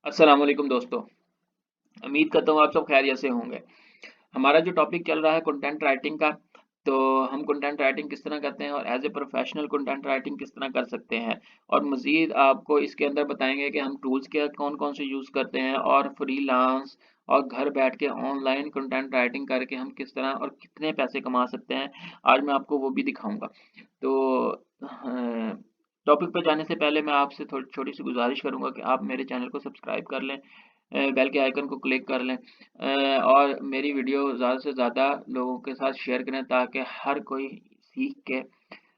अस्सलाम वालेकुम दोस्तों। उम्मीद करता हूँ आप सब खैरियत से होंगे। हमारा जो टॉपिक चल रहा है कंटेंट राइटिंग का, तो हम कंटेंट राइटिंग किस तरह करते हैं और as a professional content writing किस तरह कर सकते हैं, और मज़ीद आपको इसके अंदर बताएंगे कि हम टूल्स क्या कौन-कौन से यूज़ करते हैं और फ्रीलांस और घर बैठ के ऑनलाइन कंटेंट राइटिंग करके हम किस तरह और कितने पैसे कमा सकते हैं, आज मैं आपको वो भी दिखाऊँगा। तो टॉपिक पे जाने से पहले मैं आपसे थोड़ी छोटी-सी गुज़ारिश करूँगा कि आप मेरे चैनल को सब्सक्राइब कर लें, बेल के आइकन को क्लिक कर लें, और मेरी वीडियो ज़्यादा से ज़्यादा लोगों के साथ शेयर करें ताकि हर कोई सीख के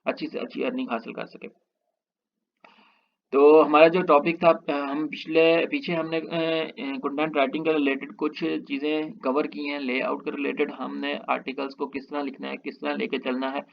अच्छी से अच्छी अर्निंग हासिल कर सके। तो हमारा जो टॉपिक था, हम पीछे हमने कंटेंट राइटिंग के रिलेटेड कुछ चीज़ें कवर की हैं, लेआउट के रिलेटेड हमने आर्टिकल्स को किस तरह लिखना है, किस तरह लेके चलना है,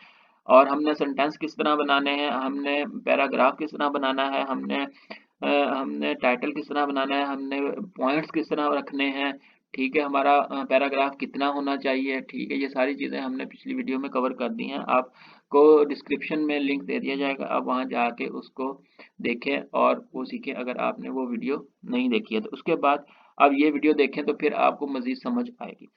और हमने सेंटेंस किस तरह बनाने हैं, हमने पैराग्राफ किस तरह बनाना है, हमने टाइटल किस तरह बनाना है, हमने पॉइंट्स किस तरह रखने हैं, ठीक है, हमारा पैराग्राफ कितना होना चाहिए, ठीक है, ये सारी चीज़ें हमने पिछली वीडियो में कवर कर दी हैं। आपको डिस्क्रिप्शन में लिंक दे दिया जाएगा, आप वहाँ जाके उसको देखें और वो सीखें अगर आपने वो वीडियो नहीं देखी है तो। उसके बाद आप ये वीडियो देखें तो फिर आपको मज़ीद समझ आएगी।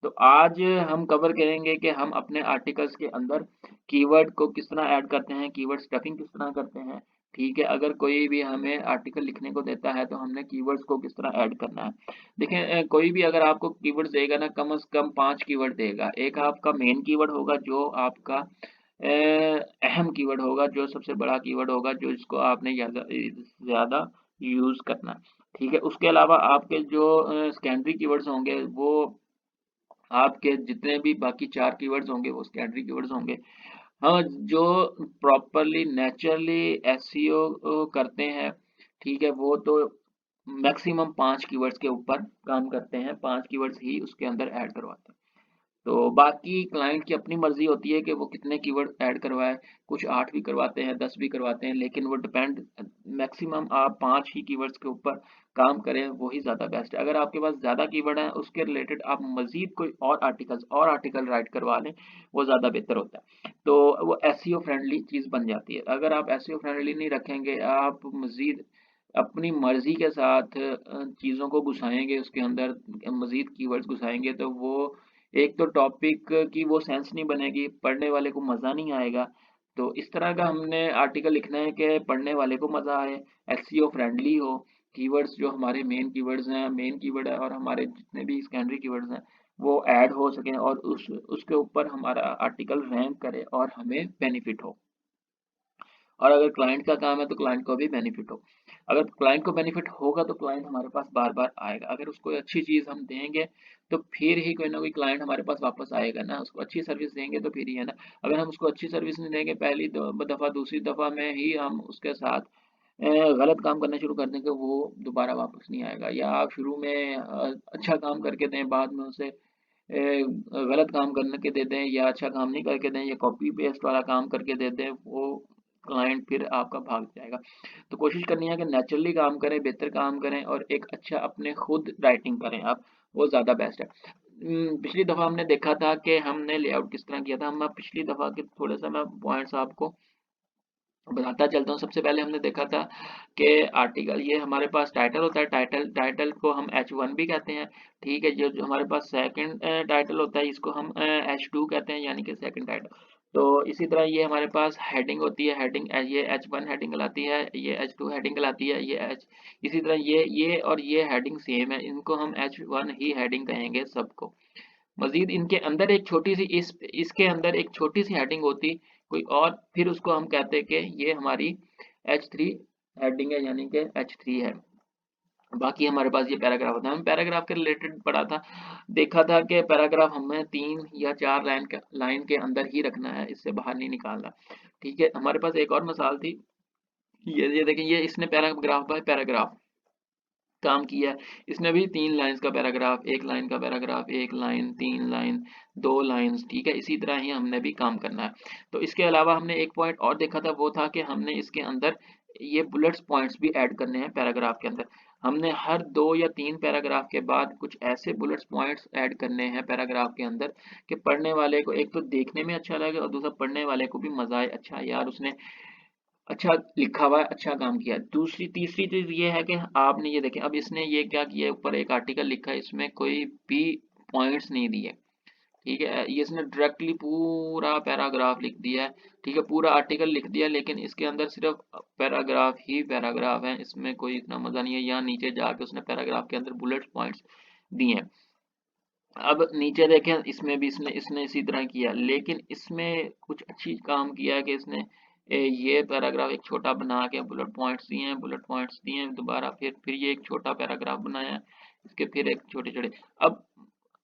तो आज हम कवर करेंगे कि हम अपने आर्टिकल्स के अंदर कीवर्ड को किस तरह ऐड करते हैं, कीवर्ड स्टफिंग किस तरह करते हैं, ठीक है। अगर कोई भी हमें आर्टिकल लिखने को देता है तो हमने कीवर्ड्स को किस तरह ऐड करना है। देखें, कोई भी अगर आपको कीवर्ड्स देगा ना, कम से कम 5 कीवर्ड देगा। एक आपका मेन कीवर्ड होगा जो आपका अहम कीवर्ड होगा, जो सबसे बड़ा कीवर्ड होगा, जो इसको आपने ज़्यादा यूज़ करना है, ठीक है। उसके अलावा आपके जो सेकेंडरी कीवर्ड्स होंगे वो आपके जितने भी बाकी 4 कीवर्ड्स होंगे वो सेकेंडरी कीवर्ड्स होंगे। हाँ, जो प्रॉपरली नेचुरली एसईओ करते हैं, ठीक है, वो तो मैक्सिमम 5 कीवर्ड्स के ऊपर काम करते हैं, 5 कीवर्ड्स ही उसके अंदर ऐड करवाते हैं। तो बाकी क्लाइंट की अपनी मर्ज़ी होती है कि वो कितने कीवर्ड ऐड करवाए, कुछ 8 भी करवाते हैं, 10 भी करवाते हैं, लेकिन वो डिपेंड, मैक्सिमम आप 5 ही कीवर्ड्स के ऊपर काम करें, वही ज़्यादा बेस्ट है। अगर आपके पास ज़्यादा कीवर्ड हैं, उसके रिलेटेड आप मज़ीद कोई और आर्टिकल राइट करवा लें, वो ज़्यादा बेहतर होता है। तो वो एसईओ फ्रेंडली चीज़ बन जाती है। अगर आप एसईओ फ्रेंडली नहीं रखेंगे, आप मज़ीद अपनी मर्ज़ी के साथ चीज़ों को घुसाएँगे उसके अंदर, मज़ीद कीवर्ड्स घुसाएँगे, तो वो एक तो टॉपिक की वो सेंस नहीं बनेगी, पढ़ने वाले को मज़ा नहीं आएगा। तो इस तरह का हमने आर्टिकल लिखना है कि पढ़ने वाले को मज़ा आए, एसईओ फ्रेंडली हो, कीवर्ड्स जो हमारे मेन कीवर्ड है और हमारे जितने भी सेकेंडरी कीवर्ड्स हैं, वो ऐड हो सकें और उस उसके ऊपर हमारा आर्टिकल रैंक करे और हमें बेनिफिट हो। और अगर क्लाइंट का काम है तो क्लाइंट को भी बेनिफिट हो। अगर क्लाइंट को बेनिफिट होगा तो क्लाइंट हमारे पास बार-बार आएगा। अगर उसको अच्छी चीज़ हम देंगे तो फिर ही कोई ना कोई क्लाइंट हमारे पास वापस आएगा ना, उसको अच्छी सर्विस देंगे तो फिर ही है ना। अगर हम उसको अच्छी सर्विस नहीं देंगे पहली दफ़ा, दूसरी दफ़ा में ही हम उसके साथ गलत काम करना शुरू कर देंगे, वो दोबारा वापस नहीं आएगा। या आप शुरू में अच्छा काम करके दें, बाद में उसे गलत काम करने के दे दें, या अच्छा काम नहीं करके दें, या कॉपी पेस्ट वाला काम करके दे दें, वो क्लाइंट फिर आपका भाग जाएगा। तो कोशिश करनी है कि नेचुरली काम करें, बेहतर काम करें और एक अच्छा अपने खुद राइटिंग करें आप, वो ज़्यादा बेस्ट है। पिछली दफ़ा हमने देखा था कि हमने लेआउट किस तरह किया था। मैं पिछली दफ़ा के थोड़ा-सा मैं पॉइंट्स आपको बताता चलता हूँ। सबसे पहले हमने देखा था कि आर्टिकल, ये हमारे पास टाइटल होता है, टाइटल को हम H1 भी कहते हैं, ठीक है। जो जो हमारे पास सेकंड टाइटल होता है, इसको हम H2 कहते हैं, यानी कि सेकंड टाइटल। तो इसी तरह ये हमारे पास हेडिंग होती है, हेडिंग ये H1 हेडिंग कहलाती है, ये H2 हेडिंग कहलाती है, इसी तरह ये और ये हेडिंग सेम है, इनको हम H1 ही हेडिंग कहेंगे सबको। मज़ीद इनके अंदर एक छोटी-सी इसके अंदर एक छोटी-सी हेडिंग होती कोई और, फिर उसको हम कहते हैं कि ये हमारी H3 हेडिंग है, यानी कि H3 है। बाकी हमारे पास ये पैराग्राफ होता है। हम पैराग्राफ के रिलेटेड पढ़ा था, देखा था कि पैराग्राफ हमें 3 या 4 लाइन के अंदर ही रखना है, इससे बाहर नहीं निकालना। ठीक है, हमारे पास एक और मिसाल थी, ये देखें, ये इसने पैराग्राफ बाय पैराग्राफ काम किया है। इसमें भी 3 लाइन्स का पैराग्राफ, 1 लाइन का पैराग्राफ, 1 लाइन, 3 लाइन, 2 लाइन्स, ठीक है? इसी तरह ही हमने भी काम करना है। तो इसके अलावा हमने एक पॉइंट और देखा था, वो था कि हमने इसके अंदर ये बुलेट्स पॉइंट्स भी ऐड करने हैं पैराग्राफ के अंदर। हमने हर 2 या 3 पैराग्राफ के बाद कुछ ऐसे बुलेट्स पॉइंट्स ऐड करने हैं पैराग्राफ के अंदर कि पढ़ने वाले को एक तो देखने में अच्छा लगे और दूसरा पढ़ने वाले को भी मज़ा आए, अच्छा यार उसने अच्छा लिखा हुआ है, अच्छा काम किया। दूसरी तीसरी चीज ये है कि आपने ये देखें, अब इसने ये क्या किया है, ऊपर एक आर्टिकल लिखा है, इसमें कोई भी पॉइंट्स नहीं दिए। ठीक है, ये इसने डायरेक्टली पूरा पैराग्राफ लिख दिया है। ठीक है, पूरा आर्टिकल लिख दिया, लेकिन इसके अंदर सिर्फ पैराग्राफ ही पैराग्राफ है, इसमें कोई इतना मजा नहीं है। यहाँ नीचे जाके उसने पैराग्राफ के अंदर बुलेट पॉइंट्स दिए हैं। अब नीचे देखें, इसमें भी इसने इसने इसी तरह किया, लेकिन इसमें कुछ अच्छी काम किया है कि इसने ये पैराग्राफ एक छोटा बना के बुलेट पॉइंट्स दिए हैं, बुलेट पॉइंट्स दिए हैं दोबारा, फिर ये एक छोटा पैराग्राफ बनाया है, इसके फिर एक छोटे छोटे। अब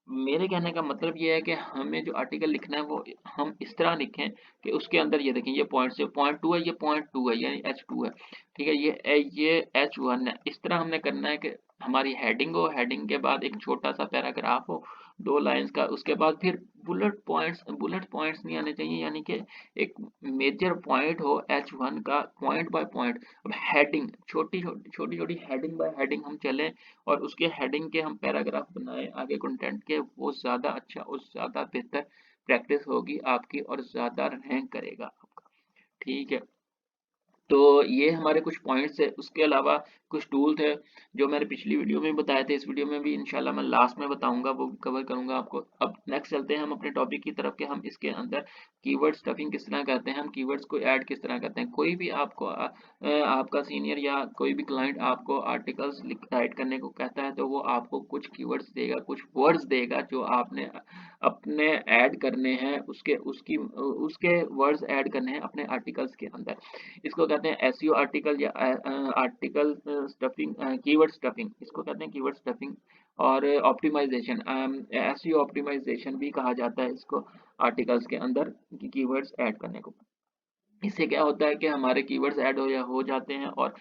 मेरे कहने का मतलब ये है कि हमें जो आर्टिकल लिखना है वो हम इस तरह लिखें कि उसके अंदर ये देखें, ये पॉइंट से पॉइंट टू है, ये पॉइंट टू है, यानी H2 है। ठीक है, ये H1 है। इस तरह हमने करना है कि हमारी हेडिंग हो, हेडिंग के बाद एक छोटा सा पैराग्राफ हो 2 लाइंस का, उसके बाद फिर बुलेट पॉइंट्स नहीं आने चाहिए, यानी कि एक मेजर पॉइंट हो H1 का, पॉइंट बाय पॉइंट। अब हेडिंग छोटी छोटी हेडिंग बाय हेडिंग हम चलें, और उसके हेडिंग के हम पैराग्राफ बनाए आगे कंटेंट के, वो ज़्यादा अच्छा और ज़्यादा बेहतर प्रैक्टिस होगी आपकी, और ज़्यादा रैंक करेगा आपका। ठीक है, तो ये हमारे कुछ पॉइंट्स है। उसके अलावा कुछ टूल थे जो मैंने पिछली वीडियो में बताए थे, इस वीडियो में भी इंशाल्लाह मैं लास्ट में बताऊंगा, वो कवर करूंगा आपको। अब नेक्स्ट चलते हैं हम अपने टॉपिक की तरफ कि हम इसके अंदर कीवर्ड स्टफिंग किस तरह करते हैं, हम कीवर्ड्स को ऐड किस तरह करते हैं। कोई भी आपको आपका सीनियर या कोई भी क्लाइंट आपको आर्टिकल्स राइट करने को कहता है, तो वो आपको कुछ कीवर्ड्स देगा, कुछ वर्ड्स देगा जो आपने अपने ऐड करने हैं, उसके वर्ड्स ऐड करने हैं अपने आर्टिकल्स के अंदर। इसको कहते हैं एसईओ आर्टिकल या आर्टिकल स्टफिंग, कीवर्ड स्टफिंग, इसको कहते हैं कीवर्ड स्टफिंग। और ऑप्टिमाइजेशन, एसईओ ऑप्टिमाइजेशन भी कहा जाता है इसको, आर्टिकल्स के अंदर कीवर्ड्स ऐड करने को। इससे क्या होता है कि हमारे कीवर्ड्स ऐड हो जाते हैं, और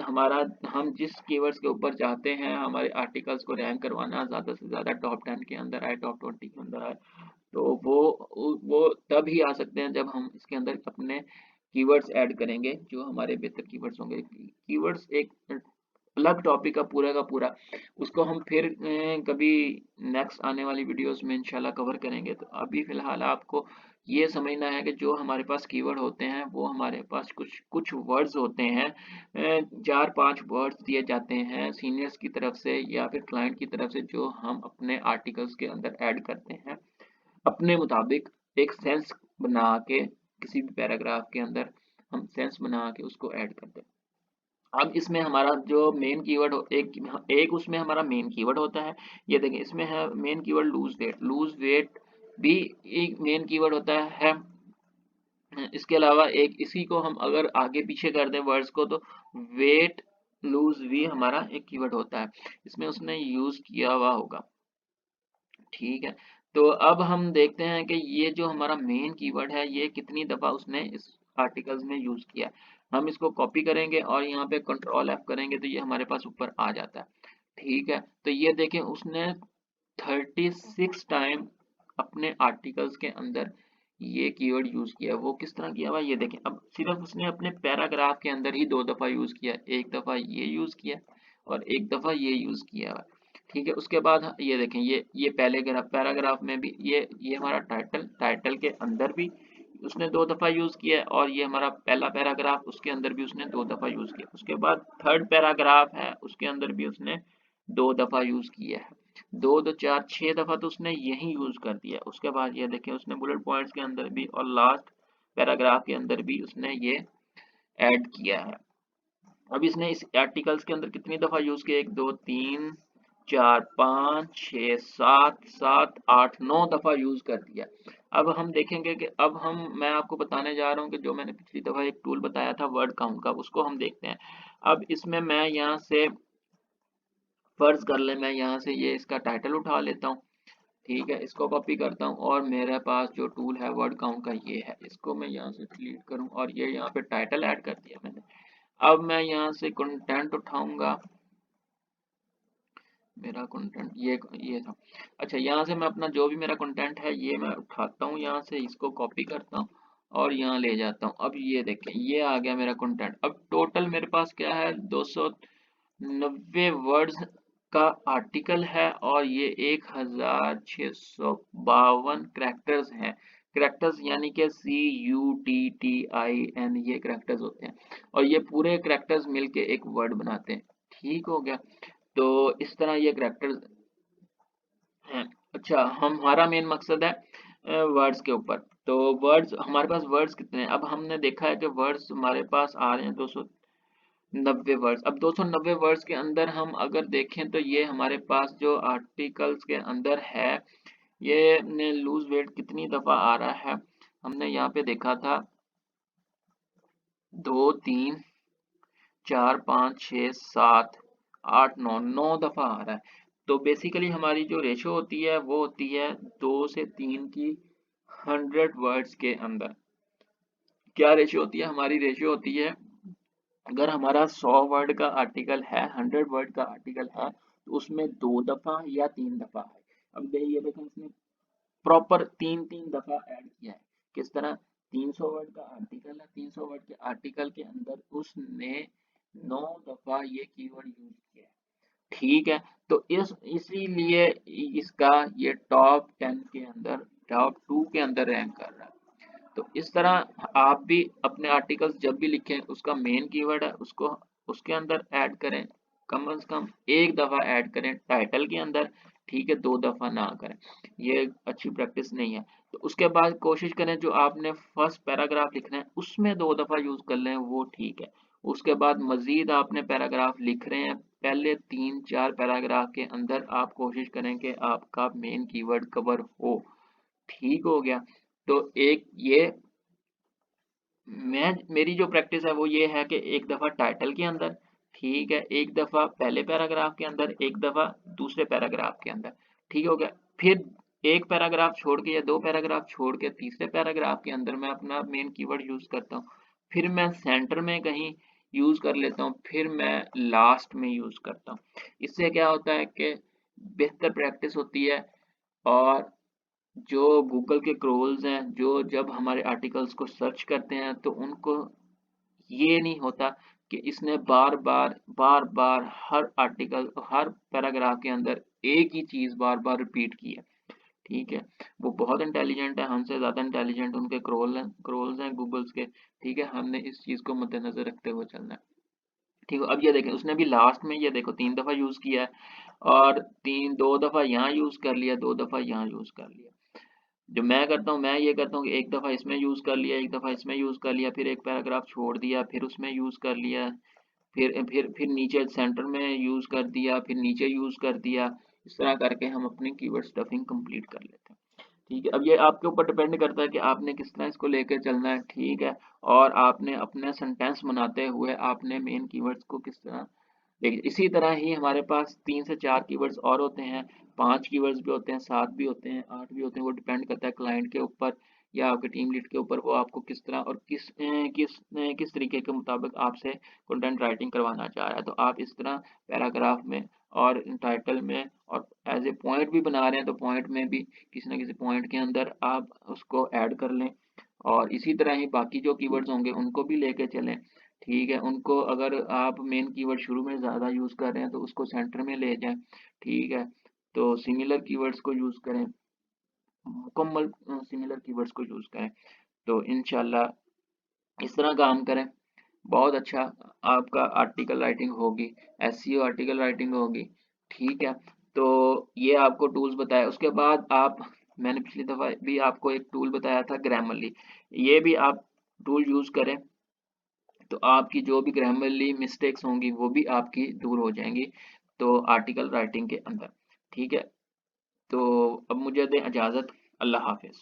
हमारा, हम जिस कीवर्ड्स के ऊपर चाहते हैं हमारे आर्टिकल्स को रैंक करवाना, ज़्यादा से ज़्यादा टॉप 10 के अंदर आए, टॉप 20 के अंदर आए, तो वो तब ही आ सकते हैं जब हम इसके अंदर अपने कीवर्ड्स ऐड करेंगे जो हमारे बेहतर कीवर्ड्स होंगे। कीवर्ड्स एक अलग टॉपिक का पूरा, उसको हम फिर कभी नेक्स्ट आने वाली वीडियोस में इंशाल्लाह कवर करेंगे। तो अभी फिलहाल आपको ये समझना है कि जो हमारे पास कीवर्ड होते हैं वो हमारे पास कुछ कुछ वर्ड्स होते हैं, 4-5 वर्ड्स दिए जाते हैं सीनियर्स की तरफ से या फिर क्लाइंट की तरफ से, जो हम अपने आर्टिकल्स के अंदर ऐड करते हैं अपने मुताबिक, एक सेंस बना के, किसी भी पैराग्राफ के अंदर हम सेंस बना के उसको ऐड करते हैं। अब इसमें हमारा जो मेन कीवर्ड एक एक उसमें हमारा मेन कीवर्ड होता है। ये देखें, इसमें है मेन कीवर्ड लूज वेट भी एक मेन कीवर्ड होता है। इसके अलावा एक इसी को हम अगर आगे पीछे कर दें वर्ड्स को, तो वेट लूज भी हमारा एक कीवर्ड होता है, इसमें उसने यूज किया हुआ होगा। ठीक है, तो अब हम देखते हैं कि ये जो हमारा मेन कीवर्ड है ये कितनी दफा उसने इस आर्टिकल्स में यूज किया है। हम इसको कॉपी करेंगे और यहाँ पे कंट्रोल F करेंगे तो ये हमारे पास ऊपर आ जाता है। ठीक है, तो ये देखें उसने 36 टाइम अपने आर्टिकल्स के अंदर ये कीवर्ड यूज किया है। वो किस तरह किया हुआ ये देखें, अब सिर्फ उसने अपने पैराग्राफ के अंदर ही 2 दफा यूज किया, एक दफा ये यूज किया और एक दफा ये यूज किया हुआ। ठीक है, उसके बाद ये देखें, ये पहले पैराग्राफ में भी ये हमारा टाइटल के अंदर भी उसने 2 दफा यूज किया है, और ये हमारा पहला पैराग्राफ उसके अंदर भी उसने 2 दफा यूज किया। उसके बाद थर्ड पैराग्राफ है उसके अंदर भी उसने 2 दफा यूज किया है। 2 2 4 6 दफा तो उसने यही यूज कर दिया। उसके बाद ये देखें उसने बुलेट पॉइंट्स के अंदर भी और लास्ट पैराग्राफ के अंदर भी उसने ये ऐड किया है। अब इसने इस आर्टिकल्स के अंदर कितनी दफा यूज किया, 1 2 3 4 5 6 7 8 9 दफा यूज कर दिया। अब हम देखेंगे कि अब मैं आपको बताने जा रहा हूँ कि जो मैंने पिछली दफा एक टूल बताया था वर्ड काउंट का, उसको हम देखते हैं। अब इसमें मैं यहाँ से फर्ज कर ले, मैं यहाँ से ये इसका टाइटल उठा लेता हूँ। ठीक है, इसको कॉपी करता हूँ और मेरे पास जो टूल है वर्ड काउंट का ये है, इसको मैं यहाँ से डिलीट करूँ और ये यहाँ पे टाइटल ऐड कर दिया मैंने। अब मैं यहाँ से कंटेंट उठाऊंगा, मेरा कंटेंट ये था। अच्छा, यहाँ से मैं अपना जो भी मेरा कंटेंट है ये मैं उठाता हूँ, यहाँ से इसको कॉपी करता हूँ और यहाँ ले जाता हूँ। अब ये देखें ये आ गया मेरा कंटेंट। अब टोटल मेरे पास क्या है, 290 वर्ड्स का आर्टिकल है और ये 1652 कैरेक्टर्स हैं। करैक्टर्स यानी कि CUTTIN, ये करैक्टर्स होते हैं और ये पूरे करैक्टर्स मिलके एक वर्ड बनाते हैं। ठीक हो गया। तो इस तरह ये करैक्टर्स हैं। अच्छा, हमारा मेन मकसद है वर्ड्स के ऊपर। तो वर्ड्स, हमारे पास वर्ड्स कितने हैं? अब हमने देखा है कि वर्ड्स हमारे पास आ रहे हैं 290 वर्ड्स। अब 290 वर्ड्स के अंदर हम अगर देखें तो ये हमारे पास जो आर्टिकल्स के अंदर है, ये लूज वेट कितनी दफा आ रहा है? हमने यहाँ पे देखा था 2 3 4 5 6 7 8 9, 9 दफा आ रहा है। तो बेसिकली हमारी जो रेशो होती है वो होती है 2 से 3 की 100 वर्ड्स के अंदर। क्या रेशियो होती है? हमारी रेशियो होती है, अगर हमारा 100 वर्ड का आर्टिकल है, 100 वर्ड का आर्टिकल है, तो उसमें 2 दफा या 3 दफा है। अब ये देखें, इसने प्रॉपर 3-3 दफा ऐड किया है। किस तरह? 300 वर्ड का आर्टिकल है, 300 वर्ड के आर्टिकल के अंदर उसने 9 दफा ये कीवर्ड यूज किया है। ठीक है। तो इसीलिए इसका ये टॉप 10 के अंदर, टॉप 2 के अंदर रैंक कर रहा है। तो इस तरह आप भी अपने आर्टिकल्स जब भी लिखें, उसका मेन कीवर्ड है उसको उसके अंदर ऐड करें, कम से कम एक दफा ऐड करें टाइटल के अंदर। ठीक है, 2 दफा ना करें, ये अच्छी प्रैक्टिस नहीं है। तो उसके बाद कोशिश करें जो आपने फर्स्ट पैराग्राफ लिखना है उसमें 2 दफा यूज कर लें, वो ठीक है। उसके बाद मजीद आपने पैराग्राफ लिख रहे हैं, पहले 3-4 पैराग्राफ के अंदर आप कोशिश करें कि आपका मेन कीवर्ड कवर हो। ठीक हो गया। तो एक ये मेरी जो प्रैक्टिस है वो ये है कि एक दफा टाइटल के अंदर, ठीक है, एक दफा पहले पैराग्राफ के अंदर, एक दफा दूसरे पैराग्राफ के अंदर। ठीक हो गया। फिर एक पैराग्राफ छोड़ के या 2 पैराग्राफ छोड़ के तीसरे पैराग्राफ के अंदर मैं अपना मेन कीवर्ड यूज करता हूँ। फिर मैं सेंटर में कहीं यूज कर लेता हूँ, फिर मैं लास्ट में यूज करता हूँ। इससे क्या होता है कि बेहतर प्रैक्टिस होती है। और जो गूगल के क्रोल्स हैं, जो जब हमारे आर्टिकल्स को सर्च करते हैं तो उनको ये नहीं होता कि इसने बार बार हर आर्टिकल, हर पैराग्राफ के अंदर एक ही चीज बार बार रिपीट की है। ठीक है। वो बहुत इंटेलिजेंट है, हमसे ज्यादा इंटेलिजेंट उनके क्रोल्स हैं गूगल्स के। ठीक है, हमने इस चीज को मद्देनजर रखते हुए चलना है। ठीक है। अब ये देखें, उसने भी लास्ट में ये देखो 3 दफा यूज किया है और 2 दफा यहाँ यूज कर लिया, 2 दफा यहाँ यूज कर लिया। जो मैं करता हूँ, मैं ये करता हूँ कि एक दफ़ा इसमें यूज़ कर लिया, एक दफ़ा इसमें यूज़ कर लिया, फिर एक पैराग्राफ छोड़ दिया, फिर उसमें यूज़ कर लिया, फिर नीचे सेंटर में यूज़ कर दिया, फिर नीचे यूज़ कर दिया। इस तरह करके हम अपनी कीवर्ड स्टफिंग कंप्लीट कर लेते हैं। ठीक है। अब ये आपके ऊपर डिपेंड करता है कि आपने किस तरह इसको लेके चलना है। ठीक है। और आपने अपने सेंटेंस बनाते हुए आपने मेन कीवर्ड्स को किस तरह, देखिए इसी तरह ही हमारे पास 3 से 4 कीवर्ड्स और होते हैं, 5 कीवर्ड्स भी होते हैं, 7 भी होते हैं, 8 भी होते हैं। वो डिपेंड करता है क्लाइंट के ऊपर या आपके टीम लीड के ऊपर, वो आपको किस तरह और किस तरीके के मुताबिक आपसे कंटेंट राइटिंग करवाना चाह रहा है। तो आप इस तरह पैराग्राफ में और टाइटल में और एज ए पॉइंट भी बना रहे हैं तो पॉइंट में भी किसी ना किसी पॉइंट के अंदर आप उसको ऐड कर लें। और इसी तरह ही बाकी जो कीवर्ड्स होंगे उनको भी लेके चलें। ठीक है, उनको अगर आप मेन कीवर्ड शुरू में ज़्यादा यूज़ कर रहे हैं तो उसको सेंटर में ले जाएं। ठीक है, तो सिमिलर कीवर्ड्स को यूज़ करें, मुकम्मल सिमिलर कीवर्ड्स को यूज़ करें। तो इंशाल्लाह इस तरह काम करें, बहुत अच्छा आपका आर्टिकल राइटिंग होगी, एसईओ आर्टिकल राइटिंग होगी। ठीक है। तो ये आपको टूल्स बताया। उसके बाद आप, मैंने पिछली दफ़ा भी आपको एक टूल बताया था ग्रामरली, ये भी आप टूल यूज़ करें तो आपकी जो भी ग्रामरली मिस्टेक्स होंगी वो भी आपकी दूर हो जाएंगी, तो आर्टिकल राइटिंग के अंदर। ठीक है। तो अब मुझे दें इजाज़त। अल्लाह हाफिज़।